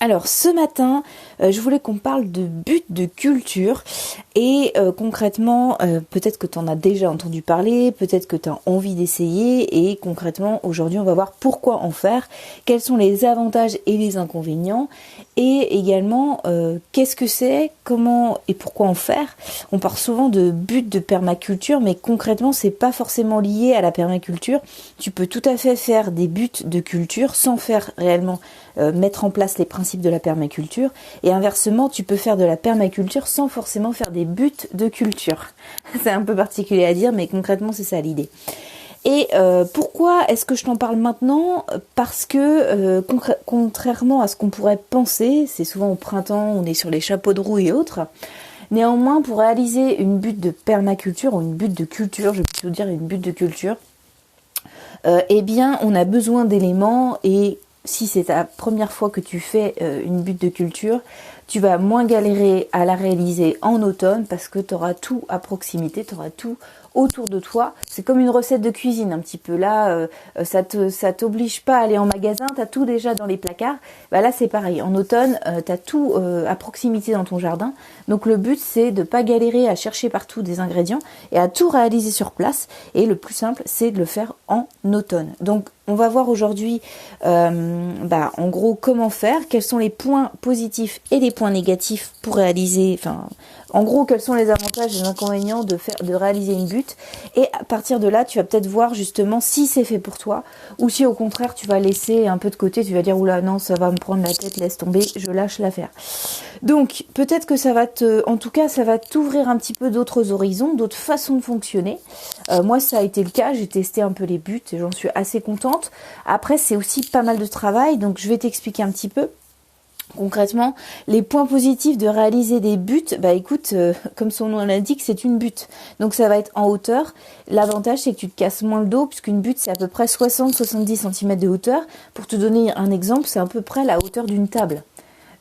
Alors ce matin, je voulais qu'on parle de but de culture et concrètement, peut-être que tu en as déjà entendu parler, peut-être que tu as envie d'essayer et concrètement aujourd'hui on va voir pourquoi en faire, quels sont les avantages et les inconvénients et également qu'est-ce que c'est, comment et pourquoi en faire. On parle souvent de but de permaculture mais concrètement c'est pas forcément lié à la permaculture. Tu peux tout à fait faire des buts de culture sans faire réellement mettre en place les principes de la permaculture et inversement tu peux faire de la permaculture sans forcément faire des buts de culture. C'est un peu particulier à dire mais concrètement c'est ça l'idée. Et pourquoi est-ce que je t'en parle maintenant? Parce que contrairement à ce qu'on pourrait penser, c'est souvent au printemps, on est sur les chapeaux de roue et autres. Néanmoins, pour réaliser une butte de permaculture ou une butte de culture, je vais plutôt dire une butte de culture, eh bien on a besoin d'éléments et si c'est ta première fois que tu fais une butte de culture, tu vas moins galérer à la réaliser en automne parce que tu auras tout à proximité, tu auras tout autour de toi. C'est comme une recette de cuisine un petit peu. Là, ça t'oblige pas à aller en magasin, tu as tout déjà dans les placards. Bah là, c'est pareil. En automne, tu as tout à proximité dans ton jardin. Donc le but, c'est de pas galérer à chercher partout des ingrédients et à tout réaliser sur place. Et le plus simple, c'est de le faire en automne. Donc on va voir aujourd'hui, en gros, comment faire, quels sont les points positifs et les points négatifs pour réaliser, en gros, quels sont les avantages et les inconvénients de réaliser une butte. Et à partir de là, tu vas peut-être voir justement si c'est fait pour toi ou si au contraire, tu vas laisser un peu de côté, tu vas dire, oula, non, ça va me prendre la tête, laisse tomber, je lâche l'affaire. Donc, peut-être que ça va ça va t'ouvrir un petit peu d'autres horizons, d'autres façons de fonctionner. Moi, ça a été le cas, j'ai testé un peu les buts et j'en suis assez contente. Après, c'est aussi pas mal de travail, donc je vais t'expliquer un petit peu. Concrètement, les points positifs de réaliser des buts, écoute, comme son nom l'indique, c'est une butte. Donc ça va être en hauteur. L'avantage, c'est que tu te casses moins le dos, puisqu'une butte, c'est à peu près 60-70 cm de hauteur. Pour te donner un exemple, c'est à peu près la hauteur d'une table.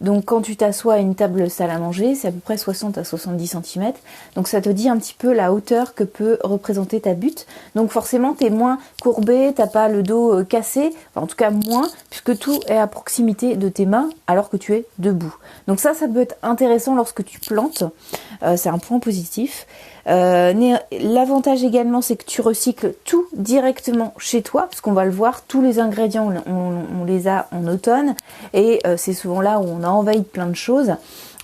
Donc quand tu t'assois à une table salle à manger, c'est à peu près 60 à 70 cm. Donc ça te dit un petit peu la hauteur que peut représenter ta butte. Donc forcément, tu es moins courbé, t'as pas le dos cassé, en tout cas moins, puisque tout est à proximité de tes mains alors que tu es debout. Donc ça peut être intéressant lorsque tu plantes. C'est un point positif. L'avantage également, c'est que tu recycles tout directement chez toi, parce qu'on va le voir, tous les ingrédients, on les a en automne, et c'est souvent là où on a envahi de plein de choses.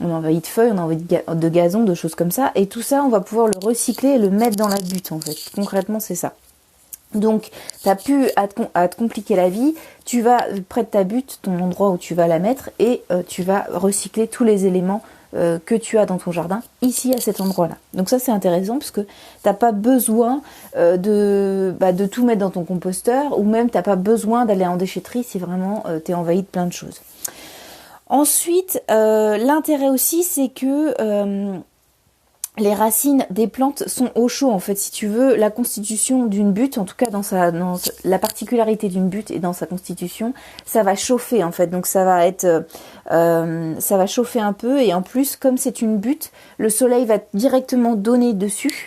On a envahi de feuilles, on a envahi de gazon, de choses comme ça, et tout ça, on va pouvoir le recycler et le mettre dans la butte, en fait. Concrètement, c'est ça. Donc, t'as pu à te compliquer la vie, tu vas près de ta butte, ton endroit où tu vas la mettre, et tu vas recycler tous les éléments que tu as dans ton jardin, ici à cet endroit-là. Donc ça c'est intéressant parce que t'as pas besoin de tout mettre dans ton composteur ou même t'as pas besoin d'aller en déchetterie si vraiment t'es envahi de plein de choses. Ensuite, l'intérêt aussi c'est que les racines des plantes sont au chaud en fait, si tu veux, la constitution d'une butte, en tout cas dans la particularité d'une butte et dans sa constitution, ça va chauffer en fait, donc ça va chauffer un peu et en plus comme c'est une butte, le soleil va directement donner dessus.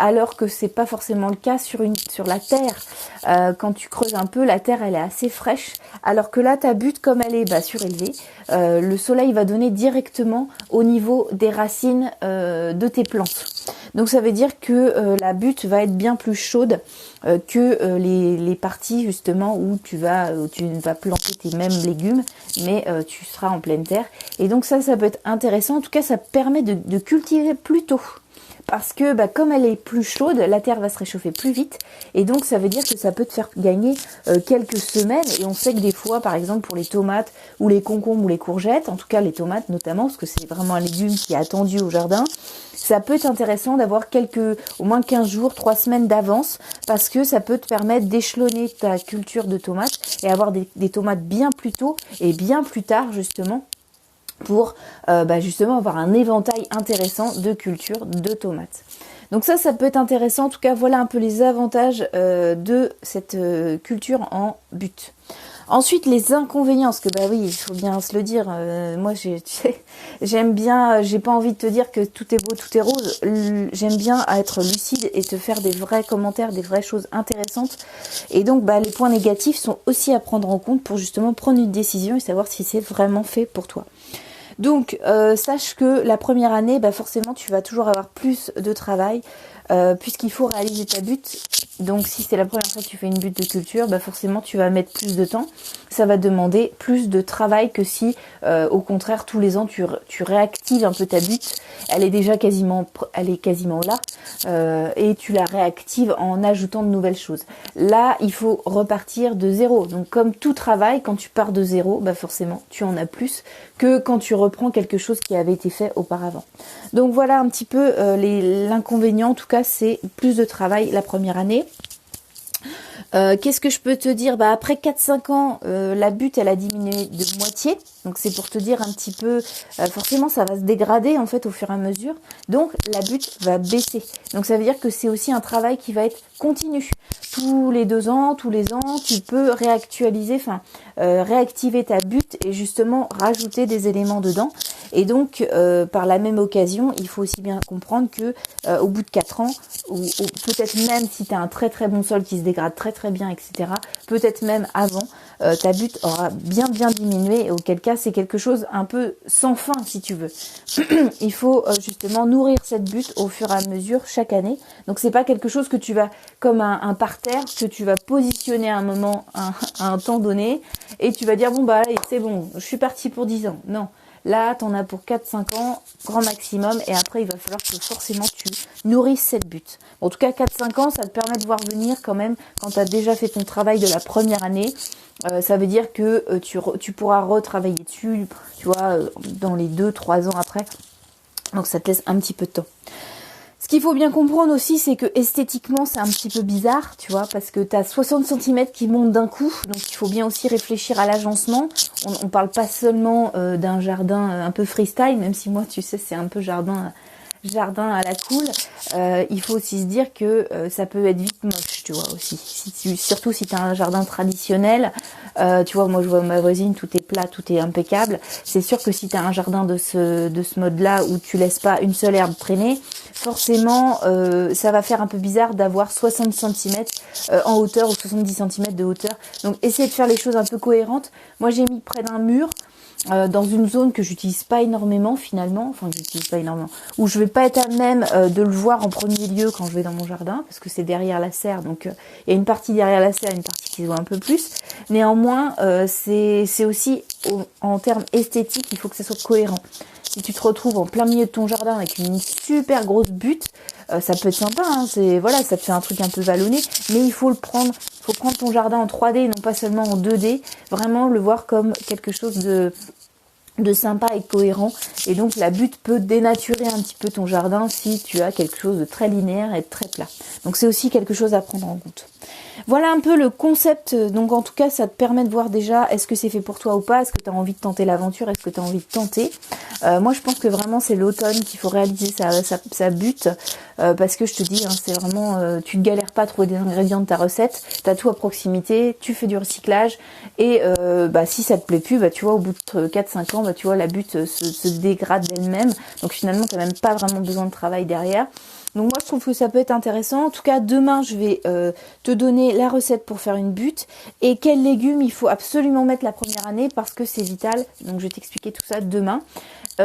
Alors que c'est pas forcément le cas sur la terre. Quand tu creuses un peu, la terre elle est assez fraîche, alors que là ta butte comme elle est surélevée, le soleil va donner directement au niveau des racines de tes plantes. Donc ça veut dire que la butte va être bien plus chaude que les parties justement où tu vas planter tes mêmes légumes, mais tu seras en pleine terre. Et donc ça peut être intéressant. En tout cas, ça permet de cultiver plus tôt. Parce que comme elle est plus chaude, la terre va se réchauffer plus vite et donc ça veut dire que ça peut te faire gagner quelques semaines et on sait que des fois par exemple pour les tomates ou les concombres ou les courgettes, en tout cas les tomates notamment parce que c'est vraiment un légume qui est attendu au jardin, ça peut être intéressant d'avoir au moins 15 jours, 3 semaines d'avance parce que ça peut te permettre d'échelonner ta culture de tomates et avoir des tomates bien plus tôt et bien plus tard justement pour justement avoir un éventail intéressant de culture de tomates. Donc ça peut être intéressant. En tout cas, voilà un peu les avantages de cette culture en butte. Ensuite, les inconvénients, parce que bah oui, il faut bien se le dire. Moi, tu sais, j'aime bien. J'ai pas envie de te dire que tout est beau, tout est rose. J'aime bien être lucide et te faire des vrais commentaires, des vraies choses intéressantes. Et donc, bah, les points négatifs sont aussi à prendre en compte pour justement prendre une décision et savoir si c'est vraiment fait pour toi. Donc, sache que la première année, bah forcément, tu vas toujours avoir plus de travail puisqu'il faut réaliser ta butte. Donc, si c'est la première fois que tu fais une butte de culture, bah forcément, tu vas mettre plus de temps. Ça va demander plus de travail que si, au contraire, tous les ans, tu réactives un peu ta butte. Elle est quasiment là et tu la réactives en ajoutant de nouvelles choses. Là, il faut repartir de zéro. Donc, comme tout travail, quand tu pars de zéro, bah forcément, tu en as plus que quand tu reprends quelque chose qui avait été fait auparavant. Donc voilà un petit peu l'inconvénient, en tout cas c'est plus de travail la première année. Qu'est-ce que je peux te dire? Bah après 4-5 ans, la butte elle a diminué de moitié. Donc c'est pour te dire un petit peu, forcément ça va se dégrader en fait au fur et à mesure. Donc la butte va baisser. Donc ça veut dire que c'est aussi un travail qui va être continu. Tous les 2 ans, tous les ans, tu peux réactiver ta butte et justement rajouter des éléments dedans. Et donc par la même occasion, il faut aussi bien comprendre que au bout de 4 ans, ou peut-être même si tu as un très très bon sol qui se dégrade très très bien, etc., peut-être même avant, ta butte aura bien diminué, et auquel cas c'est quelque chose un peu sans fin si tu veux. Il faut justement nourrir cette butte au fur et à mesure chaque année. Donc c'est pas quelque chose que tu vas, comme un parterre, que tu vas positionner à un moment, à un temps donné, et tu vas dire bon bah allez c'est bon, je suis parti pour 10 ans. Non. Là, t'en as pour 4-5 ans, grand maximum, et après, il va falloir que forcément tu nourrisses cette butte. Bon, en tout cas, 4-5 ans, ça te permet de voir venir quand même, quand tu as déjà fait ton travail de la première année. Ça veut dire que tu pourras retravailler dessus, tu vois, dans les 2-3 ans après. Donc, ça te laisse un petit peu de temps. Ce qu'il faut bien comprendre aussi, c'est que esthétiquement, c'est un petit peu bizarre, tu vois, parce que tu as 60 cm qui montent d'un coup, donc il faut bien aussi réfléchir à l'agencement. On parle pas seulement d'un jardin un peu freestyle, même si moi, tu sais, c'est un peu jardin à la cool. Il faut aussi se dire que ça peut être vite moche, tu vois, aussi. Surtout si tu as un jardin traditionnel, tu vois, moi je vois ma voisine, tout est plat, tout est impeccable. C'est sûr que si tu as un jardin de ce mode-là où tu laisses pas une seule herbe traîner, forcément ça va faire un peu bizarre d'avoir 60 cm en hauteur ou 70 cm de hauteur. Donc essayez de faire les choses un peu cohérentes. Moi j'ai mis près d'un mur, dans une zone que j'utilise pas énormément finalement, où je vais pas être à même de le voir en premier lieu quand je vais dans mon jardin, parce que c'est derrière la serre, donc il y a une partie derrière la serre, une partie qui se voit un peu plus. Néanmoins, c'est aussi en termes esthétiques, il faut que ça soit cohérent. Si tu te retrouves en plein milieu de ton jardin avec une super grosse butte, ça peut être sympa, hein, ça te fait un truc un peu vallonné, mais il faut prendre ton jardin en 3D, non pas seulement en 2D, vraiment le voir comme quelque chose de sympa et cohérent. Et donc la butte peut dénaturer un petit peu ton jardin si tu as quelque chose de très linéaire et de très plat. Donc c'est aussi quelque chose à prendre en compte. Voilà un peu le concept. Donc en tout cas ça te permet de voir déjà est-ce que c'est fait pour toi ou pas, est-ce que tu as envie de tenter l'aventure, est-ce que tu as envie de tenter. Moi je pense que vraiment c'est l'automne qu'il faut réaliser sa butte, parce que je te dis, hein, c'est vraiment, tu ne galères pas à trouver des ingrédients de ta recette, tu as tout à proximité, tu fais du recyclage, et si ça te plaît plus, tu vois, au bout de 4-5 ans, tu vois, la butte se dégrade d'elle-même, donc finalement tu n'as même pas vraiment besoin de travail derrière. Donc moi je trouve que ça peut être intéressant. En tout cas demain je vais te donner la recette pour faire une butte et quels légumes il faut absolument mettre la première année parce que c'est vital. Donc je vais t'expliquer tout ça demain.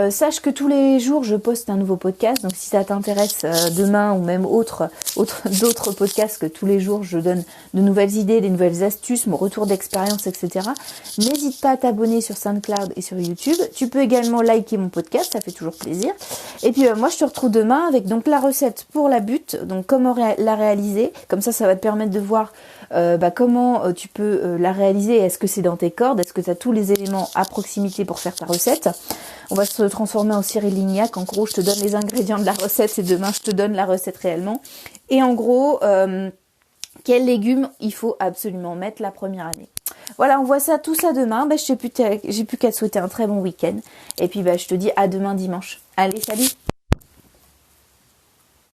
Sache que tous les jours je poste un nouveau podcast, donc si ça t'intéresse demain ou même d'autres podcasts que tous les jours je donne de nouvelles idées, des nouvelles astuces, mon retour d'expérience, etc. N'hésite pas à t'abonner sur SoundCloud et sur YouTube. Tu peux également liker mon podcast, ça fait toujours plaisir. Et puis moi je te retrouve demain avec donc la recette pour la butte, donc comment la réaliser, comme ça va te permettre de voir comment tu peux la réaliser, est-ce que c'est dans tes cordes, est-ce que tu as tous les éléments à proximité pour faire ta recette. On va se transformer en Cyril Lignac, en gros je te donne les ingrédients de la recette et demain je te donne la recette réellement. Et en gros, quels légumes il faut absolument mettre la première année. Voilà, on voit tout ça demain. J'ai plus qu'à te souhaiter un très bon week-end. Et puis je te dis à demain dimanche. Allez, salut!